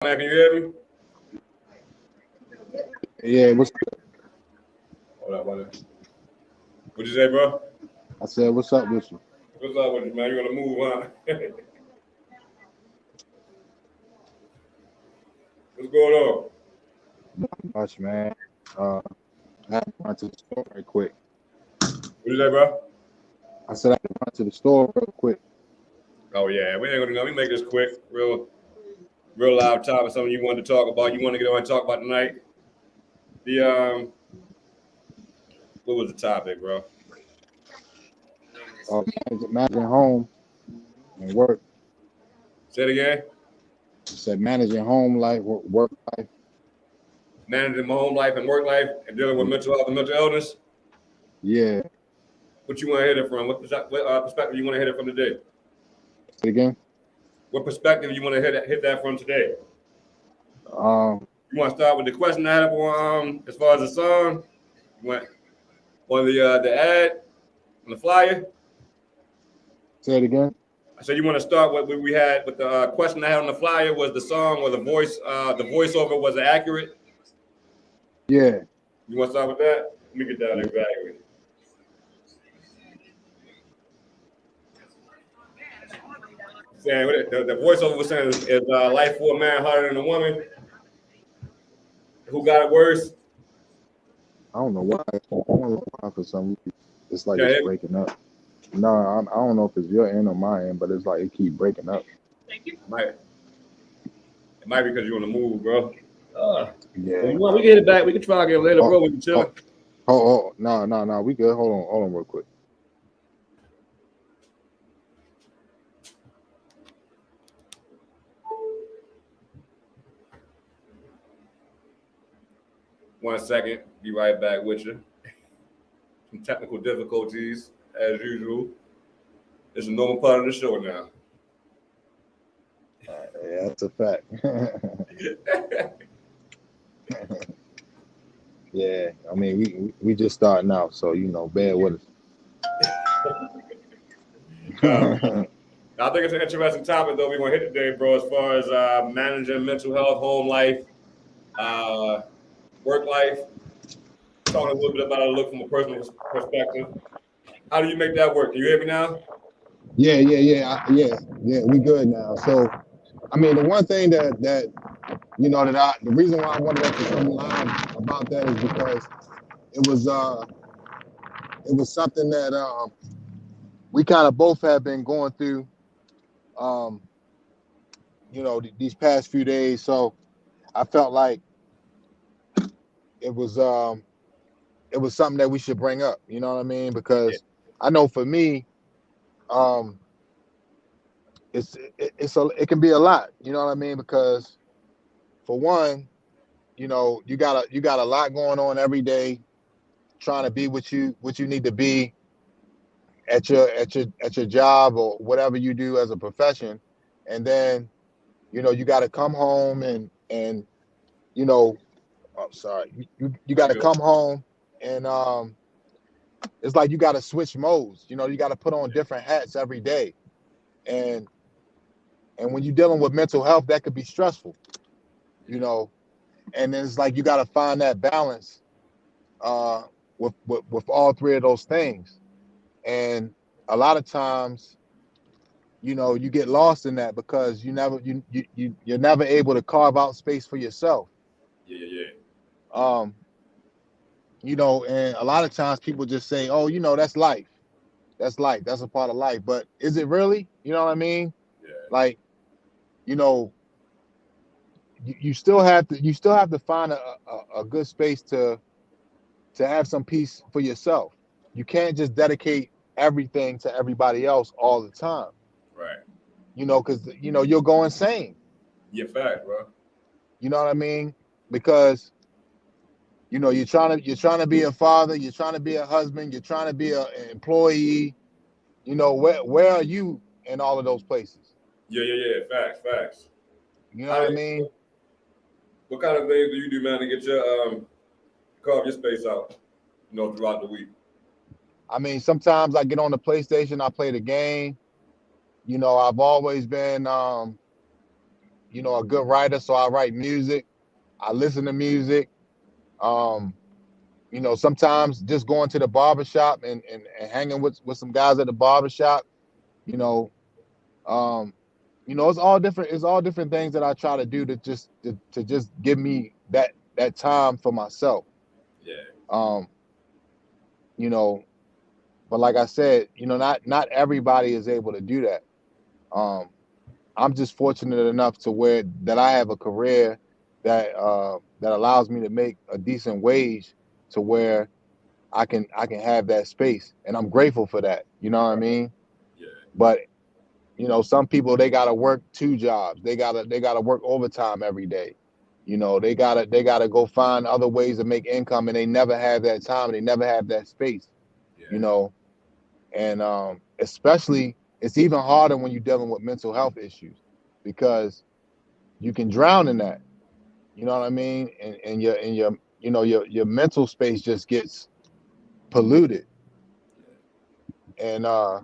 Man, can you hear me? Yeah, what's Hold up, hold up. What'd you say, bro? I said, what's up with you? What's up with you, man? You on the move, huh? What's going on? Much, man. Uh, I had to run to the store right quick. What'd you say, bro? I said I had to run to the store real quick. Oh yeah, we ain't gonna do nothing. We make this quick, real live topic. Something you wanted to talk about. You want to get on and talk about tonight? The what was the topic, bro? Managing home and work. Say it again. I said managing home life, work life. Managing my home life and work life and dealing with mental health and mental illness. Yeah. What you want to hit it from? What perspective you want to hit it from today? Say it again. What perspective you want to hit that from today? Um, You want to start with the question I have on as far as the song? You want on the ad on the flyer? Say it again. I said you want to start what we had with the question I had on the flyer was the song or the voiceover was it accurate? Yeah. You want to start with that? Let me get that exactly. Saying the voiceover was saying is life for a man harder than a woman. Who got it worse? I don't know why. I don't know why for some reason it's like Okay. it's breaking up. No, I don't know if it's your end or my end, but it's like it keep breaking up. It might be because you're on the move, bro. Yeah. If you want, we can hit it back. We can try again later, bro. We can chill. No. We good. Hold on, real quick. One second. Be right back with you. Some technical difficulties as usual. It's a normal part of the show now. Yeah, that's a fact. Yeah, I mean we just starting out, so bear with us. I think it's an interesting topic, though. We're going to hit today, bro, as far as managing mental health, home life, work life. Talking a little bit about it, look from a personal perspective. How do you make that work? Can you hear me now? Yeah. We good now. So, I mean, the one thing that the reason why I wanted us to come live about that is because it was something that we kind of both have been going through, um, these past few days. So I felt like it was something that we should bring up. You know what I mean? Yeah. Because I know for me, um, it can be a lot. You know what I mean? Because for one, you got a lot going on every day, trying to be what you need to be at your job or whatever you do as a profession, and then you got to come home and you know I'm sorry, you got to Good. come home and it's like you got to switch modes. You got to put on different hats every day, and when you're dealing with mental health, that could be stressful. You know, and then it's like you got to find that balance uh, with all three of those things. And a lot of times, you get lost in that because you're never able to carve out space for yourself. Yeah. Um, and a lot of times people just say, "Oh, that's life. That's life. That's a part of life." But is it really? You know what I mean? Yeah. Like, you know, you still have to find a good space to have some peace for yourself. You can't just dedicate everything to everybody else all the time. Right. Because you'll go insane. Yeah, fact, bro. You know what I mean? Because you're trying to be a father, you're trying to be a husband, you're trying to be an employee. Where are you in all of those places? Yeah. Facts. You know How what I do mean? what kind of things do you do, man, to get your carve your space out, throughout the week? I mean, sometimes I get on the PlayStation, I play the game. I've always been a good writer, so I write music. I listen to music. Um, sometimes just going to the barbershop and hanging with some guys at the barbershop, you know, um, it's all different things that I try to do to just give me that time for myself. Yeah. Um, you know, but like I said, not everybody is able to do that. Um, I'm just fortunate enough to where that I have a career that allows me to make a decent wage to where I can have that space, and I'm grateful for that. You know what I mean? Yeah. But some people, they gotta work two jobs. They gotta work overtime every day. They gotta go find other ways to make income, and they never have that time. They never have that space. Yeah. You know, and especially it's even harder when you're dealing with mental health issues because you can drown in that. You know what I mean? And your mental space just gets polluted. And a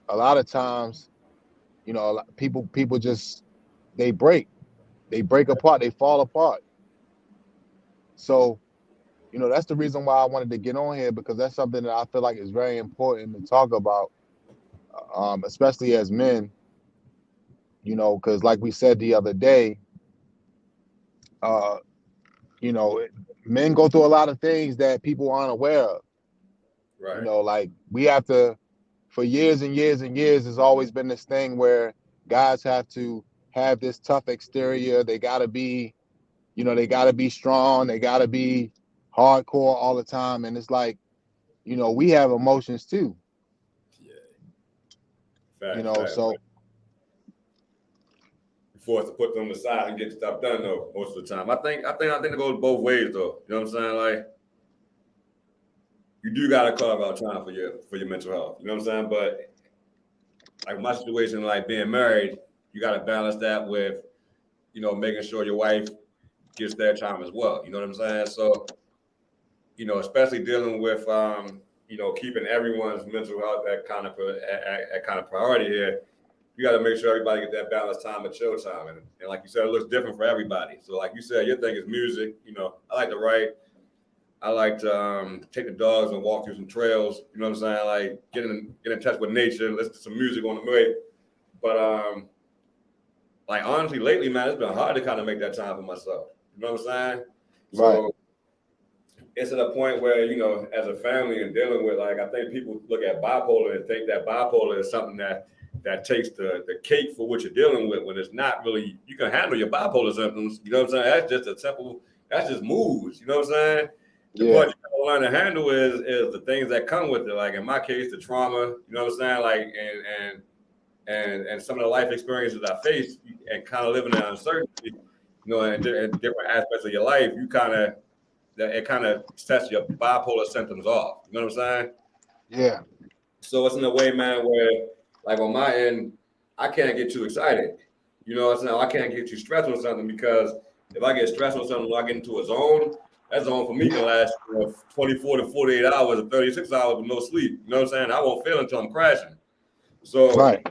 lot of times, people just they break apart, they fall apart. So that's the reason why I wanted to get on here, because that's something that I feel like is very important to talk about, especially as men. Because like we said the other day, uh, you know, men go through a lot of things that people aren't aware of. Right. Like we have to, for years and years and years, there's always been this thing where guys have to have this tough exterior. They gotta be strong. They gotta be hardcore all the time. And it's like, we have emotions too. Yeah. Fact. So You're forced to put them aside and get stuff done though most of the time. I think it goes both ways though. You know what I'm saying? Like you do gotta carve out time for your mental health. You know what I'm saying? But like my situation, like being married, you gotta balance that with, making sure your wife gets their time as well. You know what I'm saying? So, especially dealing with keeping everyone's mental health at kind of priority here. You got to make sure everybody get that balanced time and chill time, and like you said, it looks different for everybody. So, like you said, your thing is music. I like to write. I like to take the dogs and walk through some trails. You know what I'm saying? Like get in touch with nature, listen to some music on the way. But like honestly, lately, man, it's been hard to kind of make that time for myself. You know what I'm saying? right. So it's at a point where, as a family and dealing with, like, I think people look at bipolar and think that bipolar is something that takes the cake for what you're dealing with, when it's not really. You can handle your bipolar symptoms. You know what I'm saying? That's just moods. You know what I'm saying? The Yeah. part you gotta learn to handle is the things that come with it. Like in my case, the trauma. You know what I'm saying? Like and some of the life experiences I faced and kind of living in uncertainty. In different aspects of your life, it kind of sets your bipolar symptoms off. You know what I'm saying? Yeah. So it's in a way, man, where like on my end, I can't get too excited. You know what I'm saying? I can't get too stressed on something, because if I get stressed on something, when I get into a zone, that zone for me can last 24 to 48 hours or 36 hours with no sleep. You know what I'm saying? I won't feel until I'm crashing. So Right.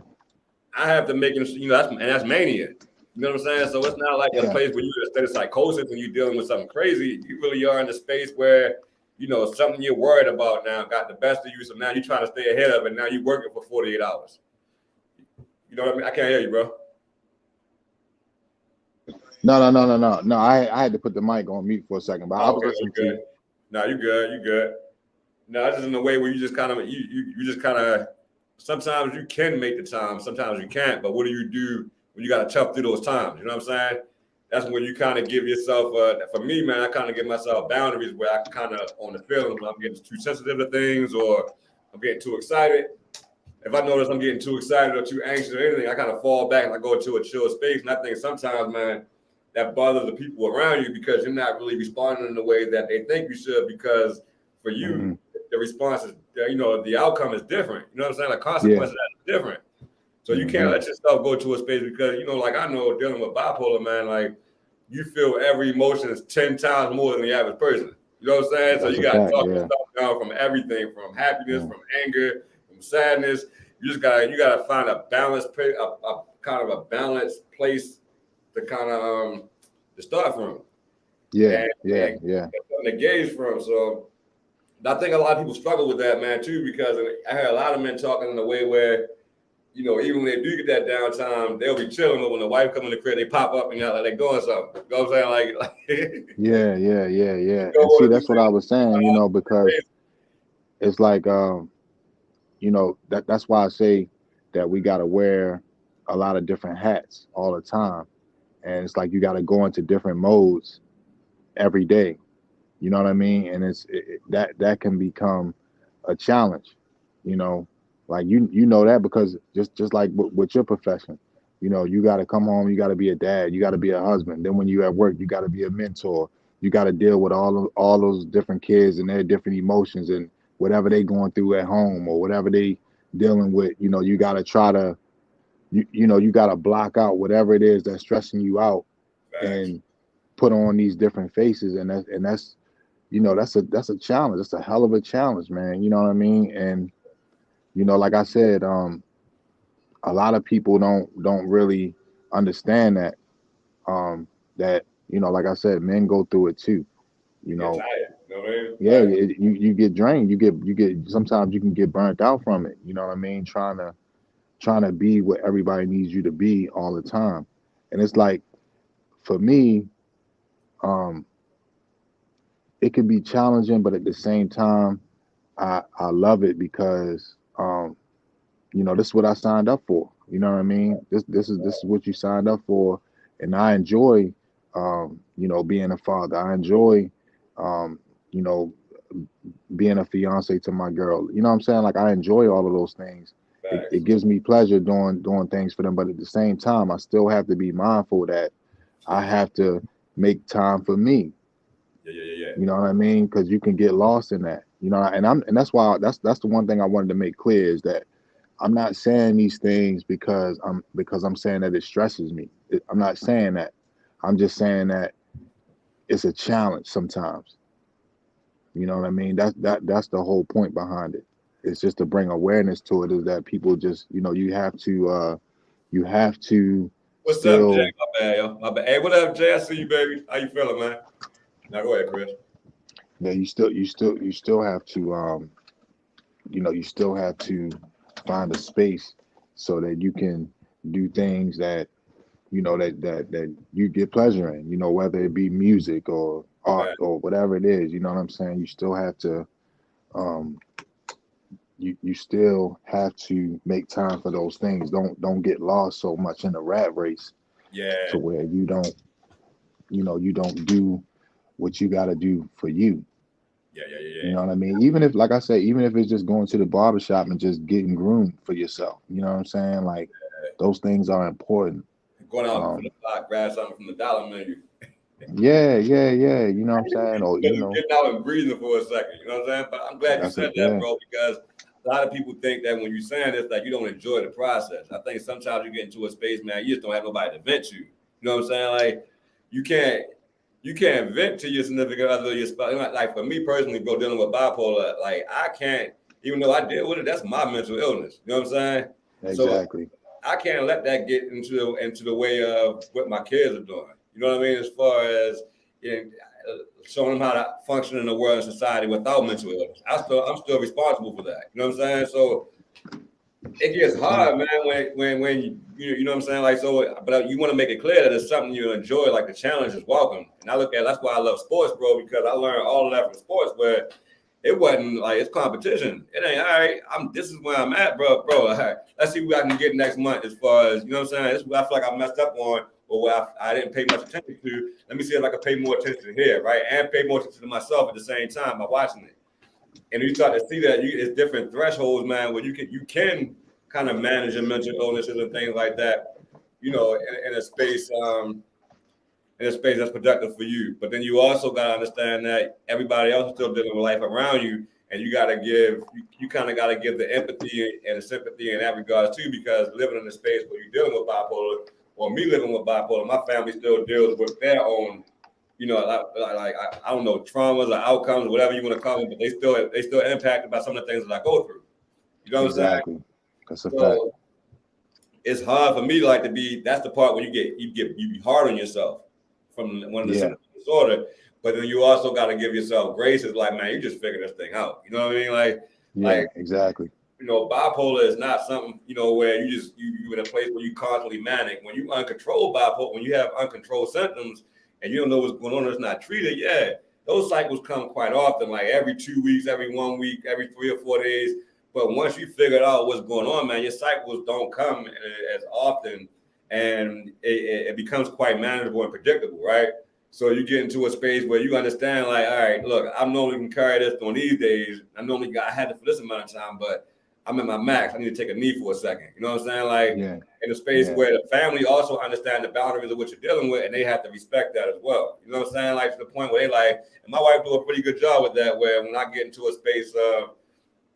I have to make it, that's mania. You know what I'm saying? So it's not like a Yeah. place where you're in a state of psychosis and you're dealing with something crazy. You really are in a space where, something you're worried about now got the best of you. So now you're trying to stay ahead of it. Now you're working for 48 hours. You know what I mean? I can't hear you, bro. No. I had to put the mic on mute for a second, but I was Okay, listening to good. you. No, you good. You good. No, it's just in a way where you just kind of, sometimes you can make the time, sometimes you can't. But what do you do when you got to tough through those times? You know what I'm saying? That's when you kind of give yourself, for me, man, I kind of give myself boundaries where I kind of, on the feelings, when I'm getting too sensitive to things or I'm getting too excited. If I notice I'm getting too excited or too anxious or anything, I kind of fall back and I go into a chill space. And I think sometimes, man, that bothers the people around you, because you're not really responding in the way that they think you should, because for you, the response is, the outcome is different. You know what I'm saying? The consequences are different. So you can't let yourself go to a space, because, like I know dealing with bipolar, man, like you feel every emotion is 10 times more than the average person. You know what I'm saying? So That's you a got to fact, talk yeah. yourself down from everything, from happiness, from anger, from sadness. You gotta find a balanced kind of a balanced place to kind of to start from. Yeah, And, yeah, and yeah. something to gauge from. So I think a lot of people struggle with that, man, too, because I heard a lot of men talking in a way where, you know, even when they do get that downtime, they'll be chilling, but when the wife come in the crib, they pop up and like they're doing something. You know what I'm saying? Like Yeah, yeah, yeah, yeah. you know And see, what that's what I was saying, you know, because I'm it's like you know, that's why I say that we gotta wear a lot of different hats all the time. And it's like you gotta go into different modes every day. You know what I mean? And that can become a challenge, you know. Like you know that because just like with your profession, you know, you got to come home, you got to be a dad, you got to be a husband. Then when you at work, you got to be a mentor. You got to deal with all those different kids and their different emotions and whatever they going through at home or whatever they dealing with. You know, you got to try to you know you got to block out whatever it is that's stressing you out Facts. and put on these different faces, and that's you know that's a challenge. That's a hell of a challenge, man. You know what I mean? And you know, like I said, a lot of people don't really understand that that you know, like I said, men go through it too. You Get know, tired. You know what I mean? yeah, Like, you get drained. You get sometimes you can get burnt out from it. You know what I mean? Trying to be what everybody needs you to be all the time, and it's like for me, um, it can be challenging, but at the same time, I love it because you know, this is what I signed up for. You know what I mean? This is what you signed up for, and I enjoy, you know, being a father. I enjoy, um, you know, being a fiance to my girl. You know what I'm saying? Like I enjoy all of those things. facts. It gives me pleasure doing things for them, but at the same time, I still have to be mindful that I have to make time for me. Yeah. You know what I mean? Because you can get lost in that. You know, and that's why that's the one thing I wanted to make clear is that I'm not saying these things because I'm saying that it stresses me. I'm not saying that. I'm just saying that it's a challenge sometimes. You know what I mean? That's the whole point behind it. It's just to bring awareness to it. Is that people just you have to What's up, Jay? still My bad, yo. My bad. Hey, what up, Jay? I see you, baby. How you feeling, man? Now go ahead, Chris. that you still have to you know you still have to find a space so that you can do things that you know that you get pleasure in, you know, whether it be music or art Facts. or whatever it is, you know what I'm saying? You still have to um you still have to make time for those things. Don't get lost so much in the rat race Yeah. to where you don't you know you don't do what you got to do for you. You Yeah. know what I mean? Even if, like I say, even if it's just going to the barbershop and just getting groomed for yourself, you know what I'm saying? Like those things are important. Going out for um the block, grab something from the dollar menu. yeah, you know what I'm saying? Or you Just know, getting out and breathing for a second. You know what I'm saying? But I'm glad you that's said a that, yeah. bro, because a lot of people think that when you're saying this, like you don't enjoy the process. I think sometimes you get into a space, man, you just don't have nobody to vent to. You know what I'm saying? Like you can't you can't vent to your significant other, your spouse. Like for me personally, bro, dealing with bipolar, like I can't, even though I deal with it, that's my mental illness. You know what I'm saying? So Exactly. I can't let that get into the way of what my kids are doing. You know what I mean? As far as you know, showing them how to function in the world and society without mental illness. I'm still responsible for that. You know what I'm saying? So it gets Yeah, hard, man, when you know what I'm saying? Like so, but you want to make it clear that it's something you enjoy, like the challenge is welcome. And I look at that's why I love sports, bro, because I learned all of that from sports where it wasn't like it's competition. It ain't all right. This is where I'm at, bro. All right, let's see what I can get next month as far as you know what I'm saying. This is what I feel like I messed up on, or what I didn't pay much attention to. Let me see if I can pay more attention here, right? And pay more attention to myself at the same time by watching it. And you start to see that it's different thresholds, man, where you can kind of manage your mental illnesses and things like that, you know, in a space in a space that's productive for you. But then you also got to understand that everybody else is still dealing with life around you, and you got to you kind of got to give the empathy and the sympathy in that regards too, because living in a space where you're dealing with bipolar, or me living with bipolar, my family still deals with their own, you know, I don't know, traumas or outcomes, whatever you want to call them, but they still impacted by some of the things that I go through. You know what I'm saying? exactly. That's a fact. So it's hard for me like to be. That's the part where you be hard on yourself from one of the Yeah. symptoms of disorder. But then you also got to give yourself grace. It's like, man, you just figure this thing out. You know what I mean? Yeah, exactly. You know, bipolar is not something, you know, where you in a place where you constantly manic. When you uncontrolled bipolar, when you have uncontrolled symptoms and you don't know what's going on, it's not treated. Yeah, those cycles come quite often, like every 2 weeks, every 1 week, every 3 or 4 days. But once you figure out what's going on, man, your cycles don't come as often, and it becomes quite manageable and predictable, right? So you get into a space where you understand, like, all right, look, I normally can carry this on these days. I had it for this amount of time, but I'm at my max. I need to take a knee for a second. You know what I'm saying? Like in a space where the family also understand the boundaries of what you're dealing with, and they have to respect that as well. You know what I'm saying? Like to the point where they like, and my wife do a pretty good job with that. Where when I get into a space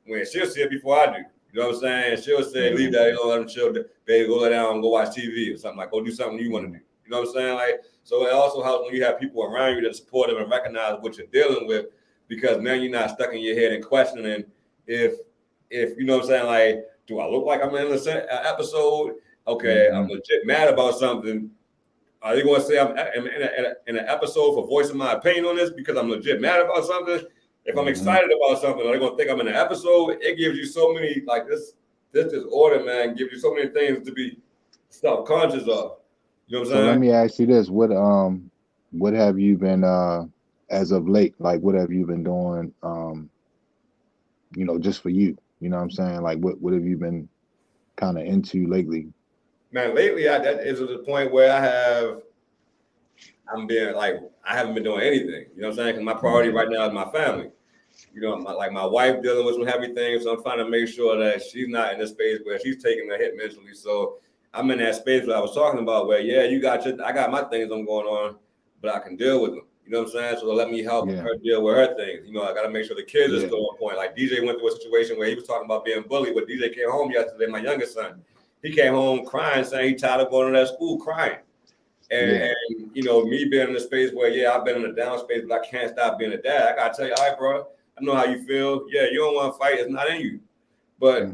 when she'll see it before I do. You know what I'm saying? She'll say, leave that alone, let them chill, baby, go lay down and go watch TV or something, like go do something you want to do. You know what I'm saying? Like, so it also helps when you have people around you that support them and recognize what you're dealing with, because now you're not stuck in your head and questioning if you know what I'm saying, like, do I look like I'm in an episode? Okay, I'm legit mad about something. Are they going to say I'm in an episode for voicing my opinion on this because I'm legit mad about something? If I'm excited about something, are they going to think I'm in an episode? It gives you so many, like this disorder, man, gives you so many things to be self-conscious of. You know what I'm saying? So let me ask you this: what have you been as of late? Like, what have you been doing? You know, just for you. You know what I'm saying? Like, what have you been kind of into lately? Man, lately that is to the point where I haven't been doing anything. You know what I'm saying? Because my priority right now is my family. You know, my wife dealing with some heavy things, so I'm trying to make sure that she's not in a space where she's taking a hit mentally. So I'm in that space that I was talking about where, I got my things I'm going on, but I can deal with them. You know what I'm saying? So let me help her deal with her things. You know, I got to make sure the kids are still on point. Like DJ went through a situation where he was talking about being bullied, but DJ came home yesterday, my youngest son. He came home crying, saying he tired of going to that school, crying. And you know, me being in a space where, I've been in a down space, but I can't stop being a dad. I got to tell you, all right, bro, I know how you feel. Yeah, you don't want to fight. It's not in you. But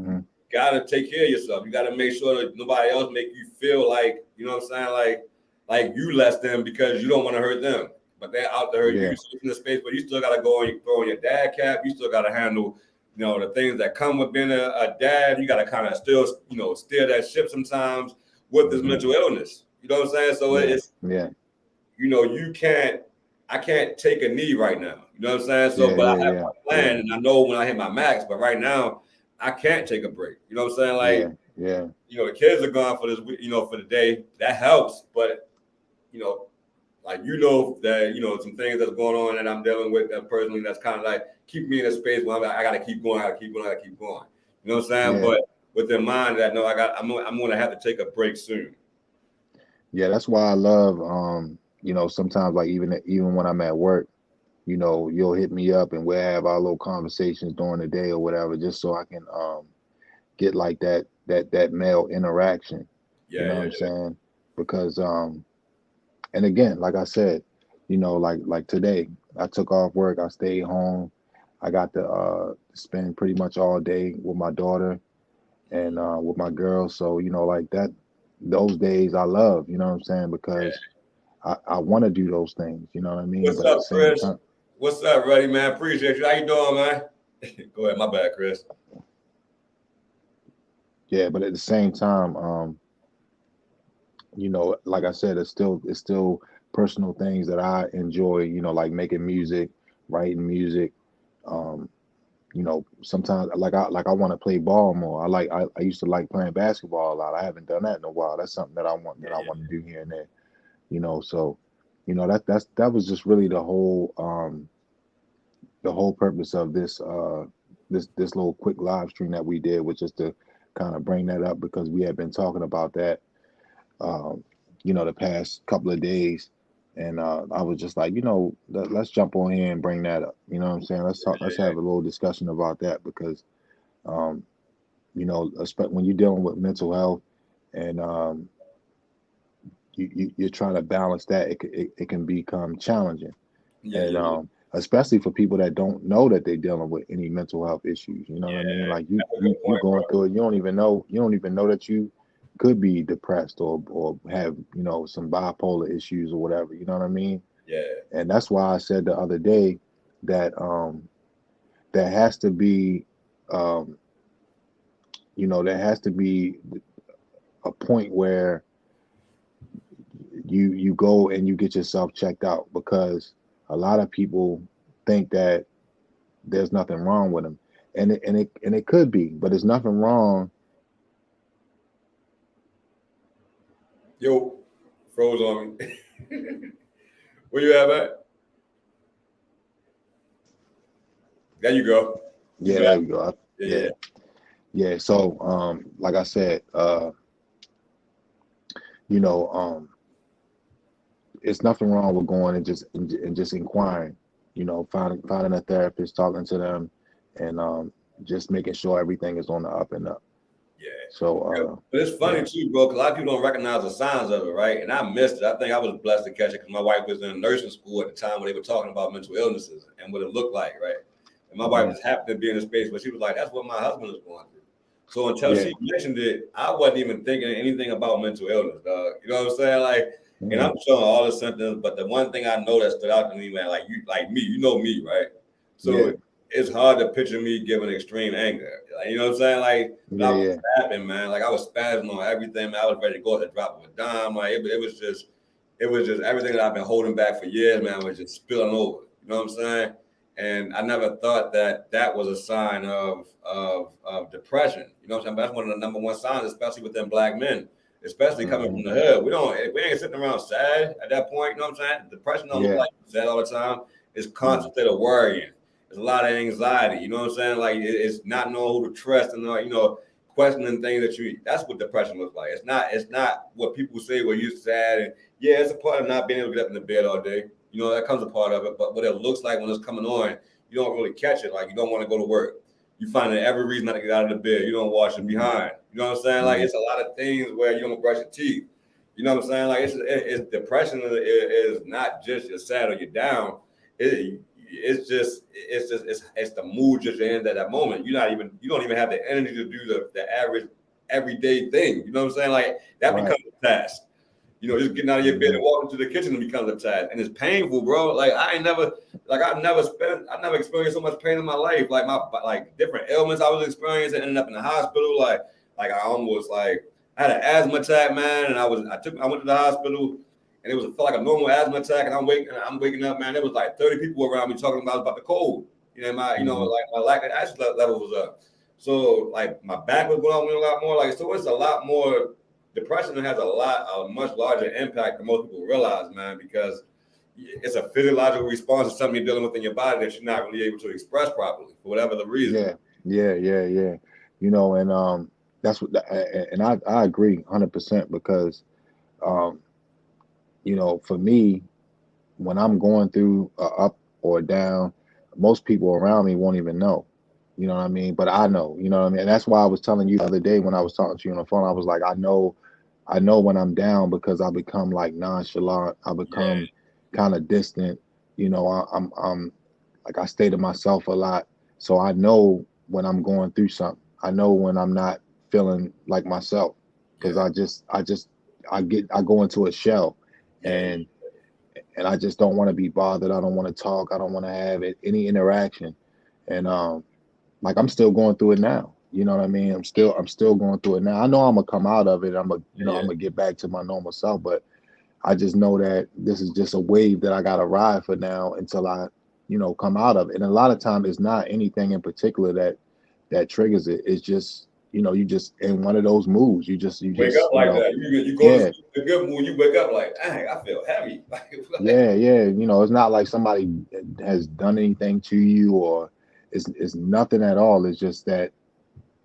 got to take care of yourself. You got to make sure that nobody else make you feel like, you know what I'm saying, like you less than because you don't want to hurt them. But they're out there, you in the space, but you still got to go and throw on your dad cap. You still got to handle, you know, the things that come with being a dad. You got to kind of still, you know, steer that ship sometimes with this mental illness. You know what I'm saying? So it's, you know, I can't take a knee right now. You know what I'm saying? So, but I have my plan and I know when I hit my max, but right now I can't take a break. You know what I'm saying? Like, you know, the kids are gone for this, you know, for the day. That helps. But, you know, like, you know, that, you know, some things that's going on and I'm dealing with that personally, that's kind of like keep me in a space where I got to keep going. I got to keep going. You know what I'm saying? But with in mind that, no, I'm going to have to take a break soon. Yeah, that's why I love, you know, sometimes like even when I'm at work, you know, you'll hit me up and we'll have our little conversations during the day or whatever, just so I can get like that male interaction. You know what I'm saying? Because and again, like I said, you know, like today, I took off work, I stayed home, I got to spend pretty much all day with my daughter and with my girl. So, you know, like that, those days I love, you know what I'm saying? Because I want to do those things, you know what I mean? What's up, Chris? What's up, Ruddy, man? Appreciate you. How you doing, man? Go ahead, my bad, Chris. Yeah, but at the same time, you know, like I said, it's still personal things that I enjoy, you know, like making music, writing music. You know, sometimes like I want to play ball more. I used to like playing basketball a lot. I haven't done that in a while. That's something that I want to do here and there. You know, so you know that was just really the whole purpose of this this little quick live stream that we did, was just to kind of bring that up because we had been talking about that you know, the past couple of days. And I was just like, you know, let's jump on here and bring that up. You know what I'm saying? Let's have a little discussion about that because, you know, when you're dealing with mental health and you're trying to balance that, it can become challenging. Especially for people that don't know that they're dealing with any mental health issues. You know what I mean? Like you're going through it. You don't even know that could be depressed or have, you know, some bipolar issues or whatever. You know what I mean? Yeah. And that's why I said the other day that there has to be um, you know, there has to be a point where you go and you get yourself checked out, because a lot of people think that there's nothing wrong with them, and it could be, but there's nothing wrong. Yo, froze on me. Where you at? There you go. You Yeah, back? there we go. Yeah. Yeah. So like I said, you know, it's nothing wrong with going and just inquiring, you know, finding a therapist, talking to them, and just making sure everything is on the up and up. Yeah. So But it's funny yeah. too, bro, because a lot of people don't recognize the signs of it, right? And I missed it. I think I was blessed to catch it because my wife was in nursing school at the time when they were talking about mental illnesses and what it looked like, right? And my wife just happened to be in a space where she was like, that's what my husband is going through. So until Yeah. she mentioned it, I wasn't even thinking anything about mental illness, dog. You know what I'm saying? Like, and I'm showing all the symptoms, but the one thing I know that stood out to me, man, like me, you know me, right? So Yeah. it's hard to picture me giving extreme anger. Like, you know what I'm saying? Like, but I was snapping, man. Like I was spazzing on everything, man. I was ready to go at the drop of a dime. Like it was just everything that I've been holding back for years, man, was just spilling over. You know what I'm saying? And I never thought that was a sign of depression. You know what I'm saying? But that's one of the number one signs, especially within Black men, especially coming from the hood. We ain't sitting around sad at that point. You know what I'm saying? Depression don't look like sad all the time. It's constant state of worrying. There's a lot of anxiety. You know what I'm saying? Like it's not knowing who to trust and questioning things that's what depression looks like. It's not what people say where you're sad and yeah, it's a part of not being able to get up in the bed all day. You know, that comes a part of it, but what it looks like when it's coming on, you don't really catch it. Like you don't want to go to work. You find every reason not to get out of the bed. You don't wash it behind. You know what I'm saying? Like it's a lot of things where you don't brush your teeth. You know what I'm saying? Like it's depression is not just you're sad or you're down. It's the mood you're in at that moment. You don't even have the energy to do the average everyday thing. You know what I'm saying? Like that becomes a task. You know, just getting out of your bed and walking to the kitchen becomes a task, and it's painful, bro. Like I've never experienced so much pain in my life. Like different ailments I was experiencing, ending up in the hospital. Like I almost I had an asthma attack, man, and I went to the hospital, and it felt like a normal asthma attack, and I'm waking up, man. There was like 30 people around me talking about the cold. You know, my lack of oxygen level was up. So like my back was going on a lot more. Like so, it's a lot more. Depression has a much larger impact than most people realize, man, because it's a physiological response to something you're dealing with in your body that you're not really able to express properly for whatever the reason. Yeah. You know, and that's what, and I agree 100% because, you know, for me, when I'm going through up or down, most people around me won't even know. You know what I mean? But I know, you know what I mean? And that's why I was telling you the other day when I was talking to you on the phone, I was like, I know when I'm down because I become like nonchalant. I become kind of distant. You know, I'm like I stay to myself a lot. So I know when I'm going through something. I know when I'm not feeling like myself because I go into a shell and I just don't want to be bothered. I don't want to talk. I don't want to have any interaction. And like I'm still going through it now. You know what I mean? I'm still going through it now. I know I'm gonna come out of it. I'm gonna get back to my normal self, but I just know that this is just a wave that I gotta ride for now until I, come out of it. And a lot of time it's not anything in particular that triggers it. It's just, you just in one of those moods. You Wake up like that. You go to sleep in a good mood. You wake up like, dang, I feel heavy. Yeah. It's not like somebody has done anything to you or it's nothing at all. It's just that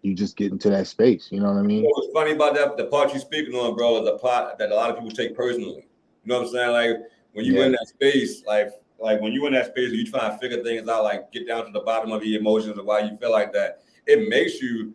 you just get into that space. You know what I mean? What's funny about that, the part you're speaking on, bro, is the part that a lot of people take personally. You know what I'm saying? Like when you in that space, like when you in that space, you try to figure things out, like get down to the bottom of your emotions and why you feel like that. It makes you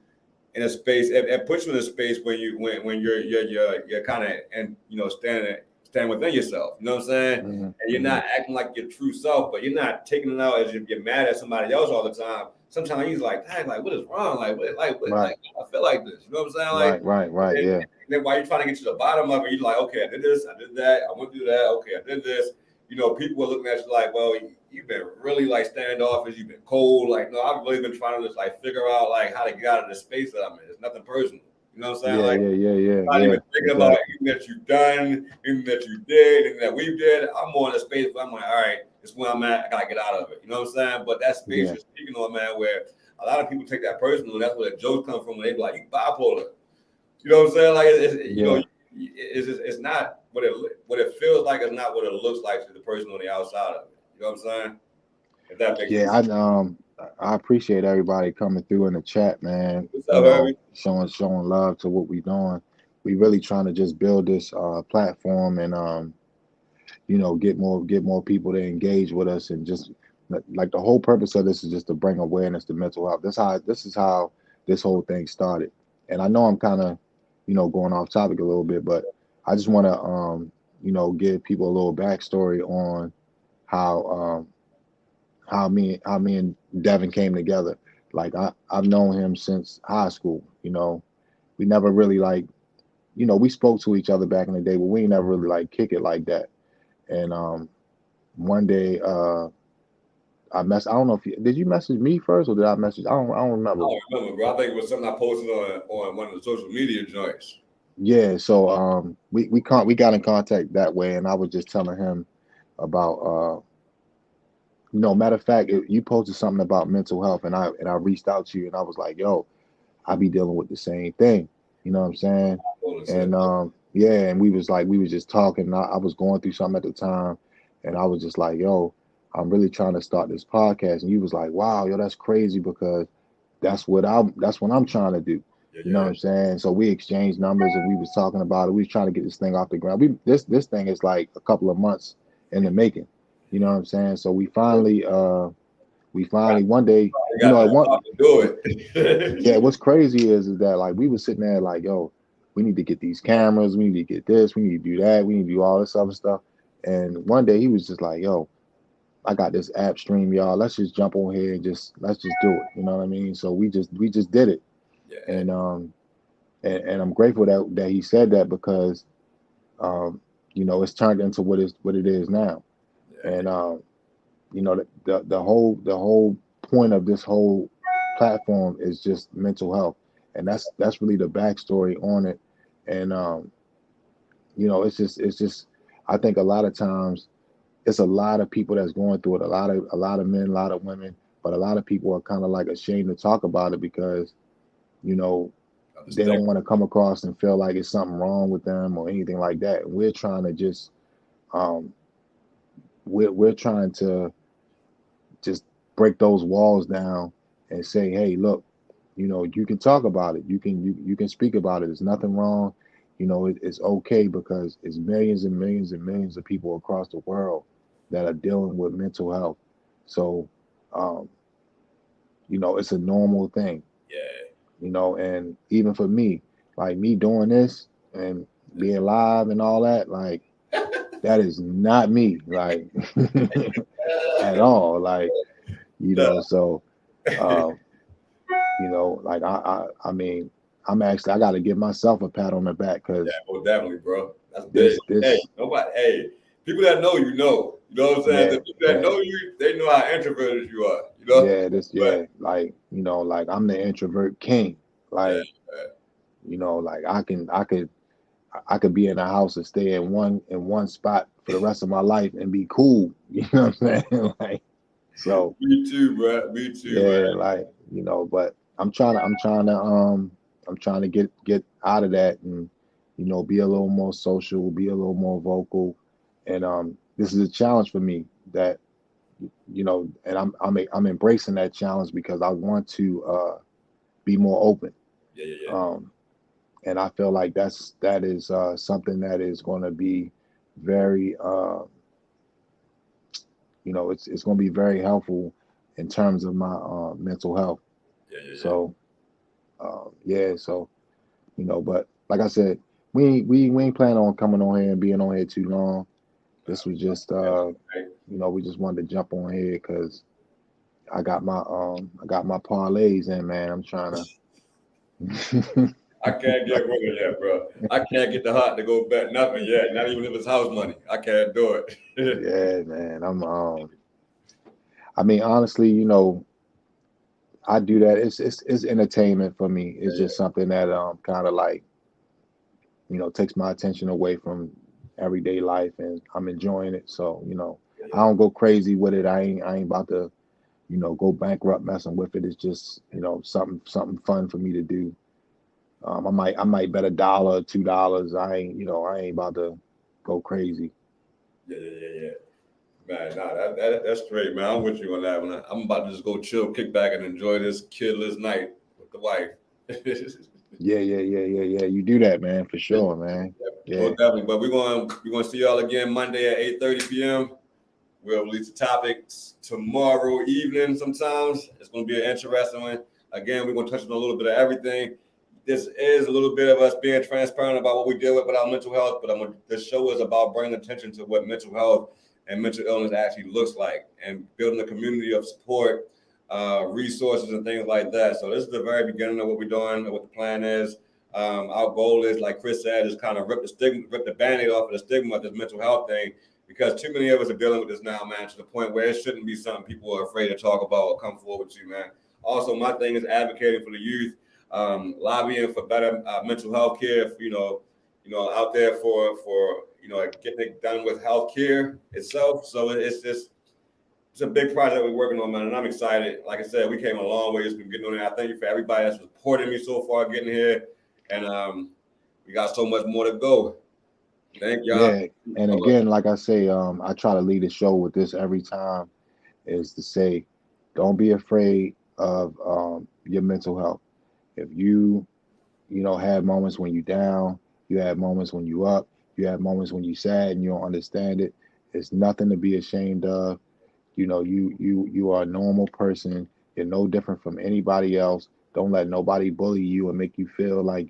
in a space. It puts you in a space when you're kind of and stand within yourself. You know what I'm saying? Mm-hmm. And you're not acting like your true self, but you're not taking it out as if you're mad at somebody else all the time. sometimes he's like, "Dang, like what is wrong? What, Right. like I feel like this." You know what I'm saying? Like, Right. and, Yeah. and then while you're trying to get to the bottom of it, you're like, "Okay, I did this, I did that, I went through that. Okay, I did this." You know, people are looking at you like, "Well, you've been really like standoffish. You've been cold." Like, no, I've really been trying to just like figure out like how to get out of this space that I'm in. It's nothing personal. You know what I'm saying? Like, not Yeah. even thinking about Exactly. anything that you've done, anything that you did, anything that we did. I'm more in a space where I'm like, all right, it's where I'm at. I gotta get out of it. You know what I'm saying? But that space Yeah. you're speaking on, man, where a lot of people take that personal, and that's where the jokes come from. When they be like, "You bipolar," you know what I'm saying? Like, you know, Yeah. it's not what it feels like. It's not what it looks like to the person on the outside of it. You know what I'm saying? If that makes Yeah. sense. I appreciate everybody coming through in the chat, man. What's You up, know, Harvey? showing love to what we doing. We really trying to just build this platform and get more people to engage with us, and just like the whole purpose of this is just to bring awareness to mental health. This is how this whole thing started. And I know I'm kind of going off topic a little bit, but I just want to give people a little backstory on how how me and Devin came together. Like I've known him since high school. We never really like, we spoke to each other back in the day, but we ain't never really like kick it like that. And one day I don't know if did you message me first or did I message? I don't I remember. don't remember, bro. I think it was something I posted on one of the social media joints. Yeah, so we got in contact that way, and I was just telling him about matter of fact, you posted something about mental health, and I reached out to you, and I was like, yo, I be dealing with the same thing. You know what I'm saying? And yeah, and we was just talking. And I was going through something at the time, and I was just like, yo, I'm really trying to start this podcast. And you was like, wow, yo, that's crazy because that's what I'm trying to do. Yeah, You know what I'm saying? So we exchanged numbers and we was talking about it. We was trying to get this thing off the ground. This thing is like a couple of months in the making. You know what I'm saying? So we finally one day, You got at one to do it. yeah, what's crazy is that like we were sitting there like, yo, we need to get these cameras, we need to get this, we need to do that, we need to do all this other stuff. And one day he was just like, yo, I got this app stream, y'all. Let's just jump on here and let's just do it. You know what I mean? So we just did it. Yeah. And I'm grateful that he said that because it's turned into what it is now. Yeah. And the whole point of this whole platform is just mental health, and that's really the backstory on it. And it's just I think a lot of times it's a lot of people that's going through it, a lot of men, a lot of women, but a lot of people are kind of like ashamed to talk about it because you know they don't want to come across and feel like it's something wrong with them or anything like that. And we're trying to just um we're trying to just break those walls down and say, hey, look, you can talk about it. You can speak about it. There's nothing wrong. It's okay because it's millions and millions and millions of people across the world that are dealing with mental health. So, um, it's a normal thing, Yeah. and even for me, like me doing this and being live and all that, like that is not me, like at all. Like, No. so um, like I mean, I got to give myself a pat on the back Yeah, because well, definitely, bro. That's big. Hey, this nobody. Hey, people that know you know. You know what I'm saying? yeah, The people that yeah, know you, they know how introverted you are. You know. But like like I'm the introvert king. yeah, Like like I could be in a house and stay in one spot for the rest of my life and be cool. You know what I'm saying? Like, so me too, bro. Me too, man. yeah, like but I'm trying to get out of that and be a little more social, be a little more vocal, and this is a challenge for me that and I'm embracing that challenge because I want to be more open. Yeah. Um, and I feel like that is something that is going to be very it's going to be very helpful in terms of my mental health. Yeah. So yeah, so but like I said, we ain't planning on coming on here and being on here too long. This was just Right. we just wanted to jump on here because I got my parlays in, man. I'm trying to. I can't get rid of that, bro. I can't get the heart to go bet nothing yet. Not even if it's house money. I can't do it. Yeah, man. I mean, honestly, you know, I do that. It's entertainment for me. It's Yeah, just something that kind of like, you know, takes my attention away from everyday life, and I'm enjoying it. So, you know, I yeah, don't go crazy with it. I ain't about to, you know, go bankrupt messing with it. It's just, you know, something fun for me to do. I might bet $1, $2. I ain't about to go crazy. yeah. Man, nah, that's great, man. I'm with you on that one. I'm about to just go chill, kick back, and enjoy this kidless night with the wife. Yeah. You do that, man, for sure, man. Well, Yeah. definitely. But we're gonna see y'all again Monday at 8:30 p.m. We'll release the topics tomorrow evening. Sometimes it's gonna be an interesting one. Again, we're gonna touch on a little bit of everything. This is a little bit of us being transparent about what we deal with our mental health, but this show is about bringing attention to what mental health and mental illness actually looks like, and building a community of support, resources, and things like that. So this is the very beginning of what we're doing, and what the plan is. Our goal is, like Chris said, is kind of rip the Band-Aid off of the stigma of this mental health thing, because too many of us are dealing with this now, man, to the point where it shouldn't be something people are afraid to talk about or come forward to, man. Also, my thing is advocating for the youth, lobbying for better mental health care, out there for getting it done with health care itself. So it's a big project we're working on, man, and I'm excited. Like I said, we came a long way. It's been getting on there. I thank you for everybody that's supporting me so far getting here, and we got so much more to go. Thank y'all. Yeah. And again, like I say, I try to lead the show with this every time, is to say, don't be afraid of your mental health. If you know, have moments when you down, you have moments when you up, you have moments when you sad and you don't understand it. It's nothing to be ashamed of. You know, you are a normal person. You're no different from anybody else. Don't let nobody bully you and make you feel like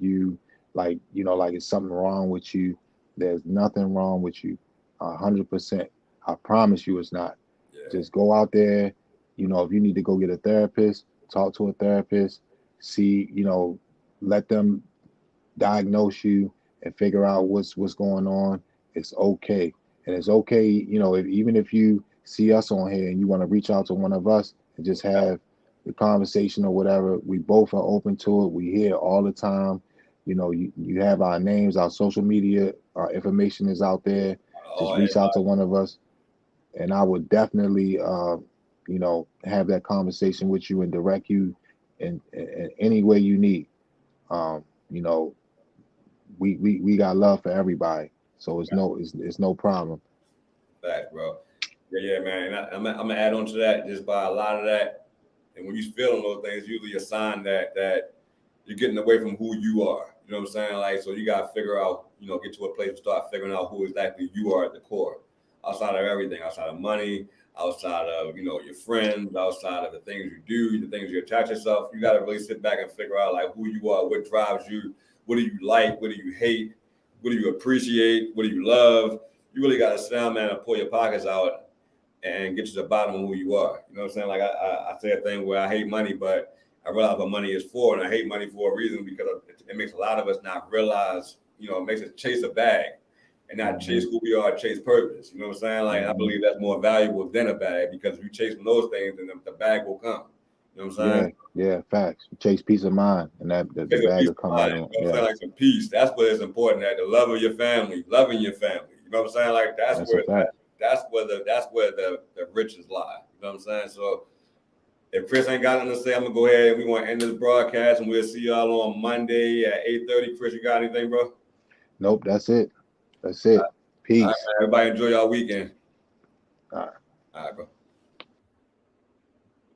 like it's something wrong with you. There's nothing wrong with you. 100%. I promise you it's not. Yeah. Just go out there. You know, if you need to go get a therapist, talk to a therapist, see, you know, let them diagnose you and figure out what's going on. It's okay. And it's okay, you know, even if you see us on here and you want to reach out to one of us and just have the conversation or whatever, we both are open to it. We hear all the time. You know, you have our names, our social media, our information is out there. Just Oh, reach out to one of us, and I would definitely you know, have that conversation with you and direct you in any way you need. You know, we got love for everybody, so it's no problem. fact, bro. Yeah, man. And I'm gonna add on to that, just by a lot of that. And when you're feeling those things, usually a sign that you're getting away from who you are. You know what I'm saying? Like, so you gotta figure out, get to a place to start figuring out who exactly you are at the core, outside of everything, outside of money, outside of your friends, outside of the things you do, the things you attach yourself. You gotta really sit back and figure out like who you are, what drives you, what do you like, what do you hate, what do you appreciate, what do you love. You really gotta sit down, man, and pull your pockets out and get to the bottom of who you are. You know what I'm saying? Like I say a thing where I hate money, but I realize what money is for, and I hate money for a reason, because it makes a lot of us not realize, it makes us chase a bag and not chase who we are, chase purpose. You know what I'm saying? Like I believe that's more valuable than a bag, because if you chase those things, then the bag will come. You know what I'm saying? Yeah, facts. Chase peace of mind, and that the It's a bag peace will of come mind. right You on. know what I'm Yeah, saying? Like some peace. That's what is important. That the love of your family, loving your family. You know what I'm saying? Like that's that's a where fact. the riches lie. You know what I'm saying? So if Chris ain't got nothing to say, I'm gonna go ahead and we want to end this broadcast, and we'll see y'all on Monday at 8:30. Chris, you got anything, bro? Nope, that's it. That's it. All right, Peace. man. Everybody enjoy y'all weekend. All right. All right, bro.